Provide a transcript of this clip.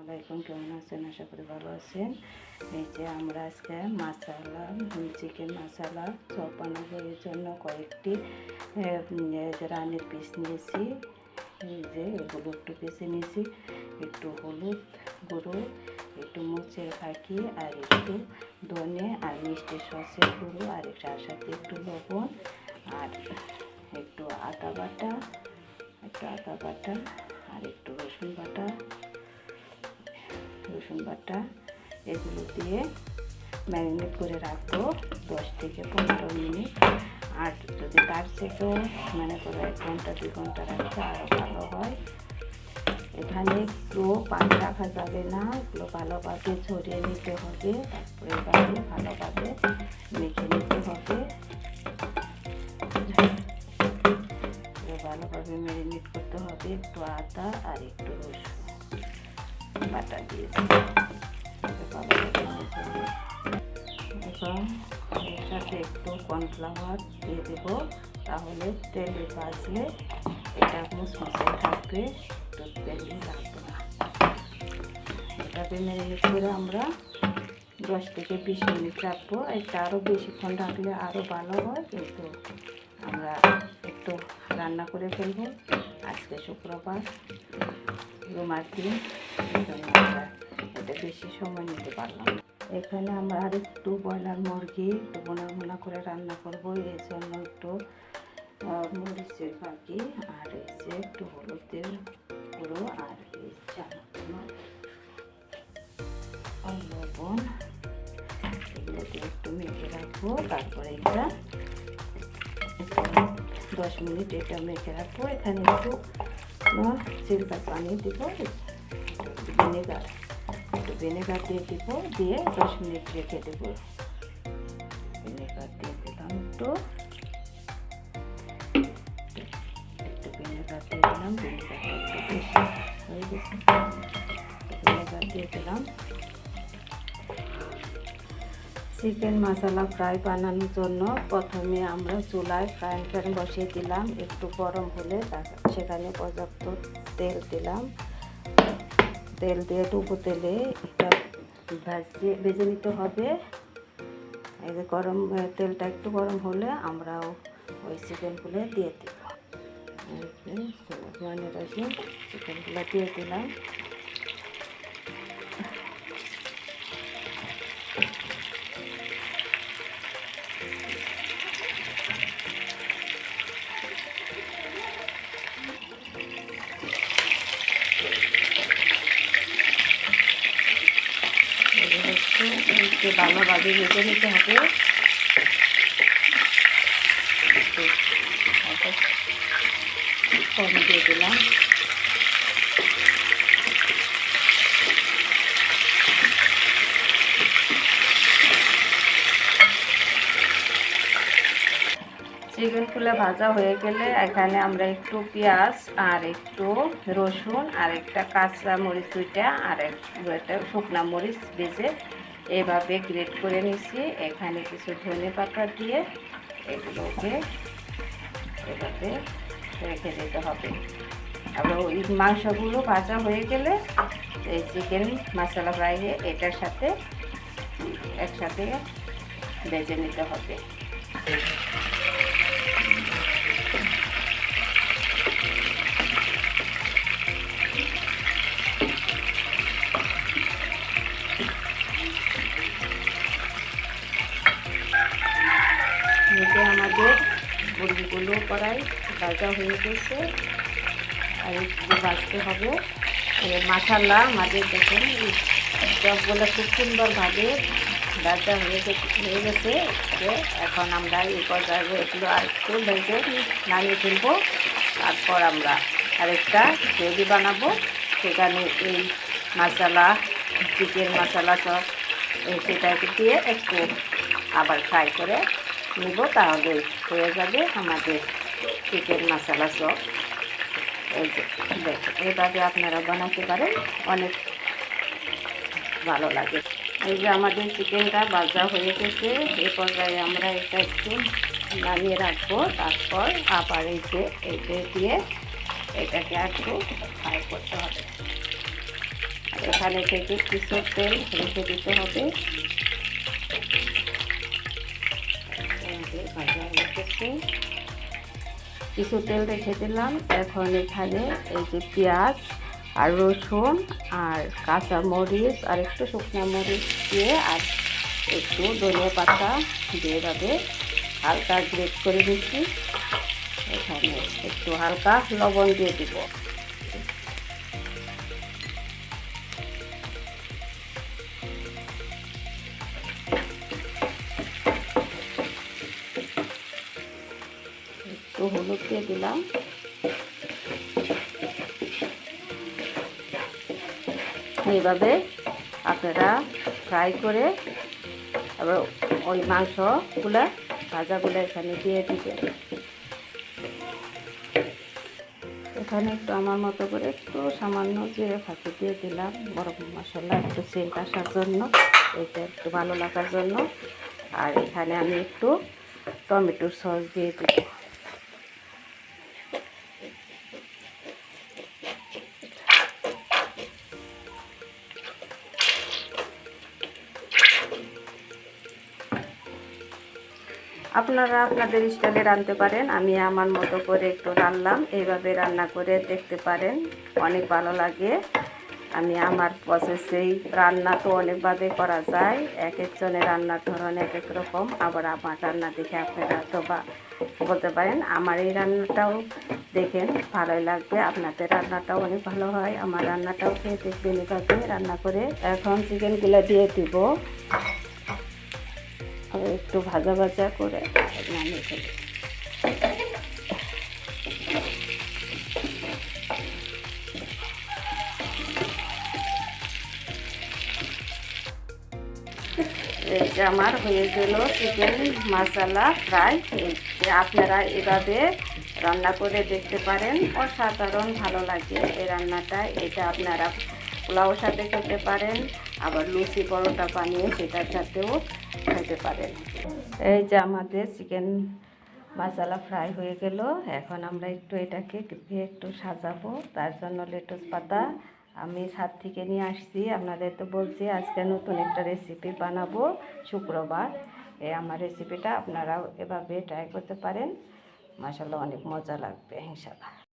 আসসালামাইকুম, কেমন আছেন? আশা করি ভালো আছেন। এই যে আমরা আজকে মাসালা চিকেন মাসালা চপ বানাবো। এর জন্য কয়েকটি রানের পিস নিয়েছি। এই যে এগুলো একটু পিসে নিয়েছি, একটু হলুদ গুঁড়ো, একটু মরিচের ফাঁকি, আর একটু ধনে আর মিষ্টি সসের গুঁড়ো, আর তার সাথে একটু লবণ আর একটু আদা বাটা, আর একটু রসুন বাটা এগুলো দিয়ে ম্যারিনেট করে রাখবো 10 থেকে 15 মিনিট। আর যদি তার থেকেও মনে করো 1 ঘন্টা 2 ঘন্টা রাখতে আরও ভালো হয়। এখানে একটু পানি রাখা যাবে না, এগুলো ভালোভাবে ঝরিয়ে নিতে হবে, তারপরে এভাবে ভালোভাবে মেখে নিতে হবে। ভালোভাবে ম্যারিনেট করতে হবে। একটু আদা আর একটু রসুন বাটা দিয়েছি। এখন এর সাথে একটু কর্নফ্লাওয়ার দিয়ে দেবো, তাহলে তেলে ভাজলে এটা মুসমুসে থাকবে, একটু তেলে লাগবে না। এটাকে ম্যারিনেট করে আমরা 10 থেকে 20 মিনিট রাখবো। এটা আরও বেশিক্ষণ রাখলে আরও ভালো হয়, কিন্তু আমরা একটু রান্না করে ফেলবো। আজকে শুক্রবার, জুমার দিন, এই জন্য আমরা এটা বেশি সময় নিতে পারলাম না। এখানে আমরা আর একটু ব্রয়লার মুরগি একটু বোনা করে রান্না করবো। এই জন্য একটু মরিচের ফাঁকি, আর এই যে একটু হলুদের গুঁড়ো, আর এই লবণ, এগুলো দিয়ে একটু মেখে রাখবো। তারপরে এটা 10 মিনিট এটা মেখে রাখবো। এখানে একটু সিলভার পানি দিব, ভিনেগার দিয়ে দিব, দিয়ে 10 মিনিট রেখে দেবো। ভিনেগার দিয়ে দিলাম, একটু ভিনেগার দিয়ে দিলাম। ভিনেগারটা একটু বেশি হয়ে গেছে, ভিনেগার দিয়ে দিলাম। চিকেন মশলা ফ্রাই বানানোর জন্য প্রথমে আমরা চুলায় ফ্রাইং প্যান বসিয়ে দিলাম। একটু গরম হলে সেখানে পর্যাপ্ত তেল দিলাম। তেল দিয়ে ডুবো তেলে এটা ভেজে নিতে হবে। এই যে তেলটা একটু গরম হলে আমরা ওই চিকেনগুলো দিয়ে দিব। চিকেনগুলো দিয়ে দিলাম। ভালোভাবে ভেজে নিতে হবে। কম দিয়ে দিলাম। চিকেনগুলো ভাজা হয়ে গেলে এখানে আমরা একটু পেঁয়াজ আর একটু রসুন আর একটা কাঁচা মরিচ, দুইটা আর একটা শুকনা মরিচ ভেজে এভাবে গ্রেট করে নিয়েছি। এখানে কিছু ধনে পাতা দিয়ে এগুলোকে এভাবে রেখে দিতে হবে। আবার ওই মাংসগুলো ভাজা হয়ে গেলে এই চিকেন মশলা ফ্রাই এটার সাথে একসাথে ভেজে নিতে হবে। আমাদের মুরগিগুলো কড়াই ভাজা হয়ে গেছে, আর একটু ভাজতে হবে। মশলা আমাদের দেখুন সবগুলো খুব সুন্দরভাবে ভাজা হয়ে গেছে। এখন আমরা এই পর্যায়ে এগুলো আর একটু ভেজে নামিয়ে ফেলবো। তারপর আমরা আরেকটা গ্রেভি বানাবো। সেখানে এই মশলা, চিকেন মশলা সব সেটাকে দিয়ে একটু আবার ফ্রাই করে নিব, তাহলে হয়ে যাবে আমাদের চিকেন মশলা চপ। এই যে দেখুন, এইভাবে আপনারা বানাতে পারেন, অনেক ভালো লাগে। এই যে আমাদের চিকেনটা ভাজা হয়ে গেছে। এই পর্যায়ে আমরা এটা একটু নামিয়ে রাখবো। তারপর আবার এই যে দিয়ে এটাকে একটু ফ্রাই করতে হবে। এখানে থেকে কিছু তেল রেখে দিতে হবে। ভাজা হচ্ছে, কিছু তেল রেখে দিলাম। এখন এখানে এই যে পেঁয়াজ আর রসুন আর কাঁচা মরিচ আর একটু শুকনো মরিচ দিয়ে আর একটু ধনিয়া পাতা দিয়ে যাবে হালকা গ্রেট করে দিচ্ছি। এখানে একটু হালকা লবণ দিয়ে দিব। একটু হলুদ দিয়ে দিলাম। এইভাবে আপনারা ফ্রাই করে আবার ওই মাংসগুলা ভাজাগুলো এখানে দিয়ে দিবেন। এখানে একটু আমার মতো করে একটু সামান্য জিরে ফাঁকি দিয়ে দিলাম গরম মশলা একটু সেন্ট আসার জন্য, এটা একটু ভালো লাগার জন্য। আর এখানে আমি একটু টমেটোর সস দিয়ে দিব। আপনারা আপনাদের স্টাইলে রাঁধতে পারেন, আমি আমার মতো করে একটু রান্নাম। এইভাবে রান্না করে দেখতে পারেন, অনেক ভালো লাগে। আমি আমার প্রসেসেই রান্না তো অনেকভাবে করা যায়, এক একজনের রান্নার ধরন এক এক রকম। আবার আমার রান্না দেখে আপনারা তো বলতে পারেন আমার এই রান্নাটাও দেখেন ভালোই লাগবে, আপনাদের রান্নাটাও অনেক ভালো হয়। আমার রান্নাটাও খেয়ে দেখবেন এভাবে রান্না করে। এখন চিকেনগুলো দিয়ে দিব, একটু ভাজা ভাজা করে নামিয়ে ফেলি। এই যে আমার হয়ে গেল চিকেন মশলা ফ্রাই। আপনারা এভাবে রান্না করে দেখতে পারেন, অসাধারণ ভালো লাগে এই রান্নাটা। এটা আপনারা পোলাওর সাথে খেতে পারেন, আবার লুচি পরোটা বানিয়ে সেটার সাথেও খেতে পারেন। এই যে আমাদের চিকেন মশলা ফ্রাই হয়ে গেল। এখন আমরা একটু এটাকে দিয়ে একটু সাজাবো, তার জন্য লেটুস পাতা আমি ছাদ থেকে নিয়ে আসছি। আপনাদের তো বলছি আজকে নতুন একটা রেসিপি বানাবো শুক্রবার। আমার রেসিপিটা আপনারাও এভাবে ট্রাই করতে পারেন, মাশাআল্লাহ অনেক মজা লাগবে ইনশাআল্লাহ।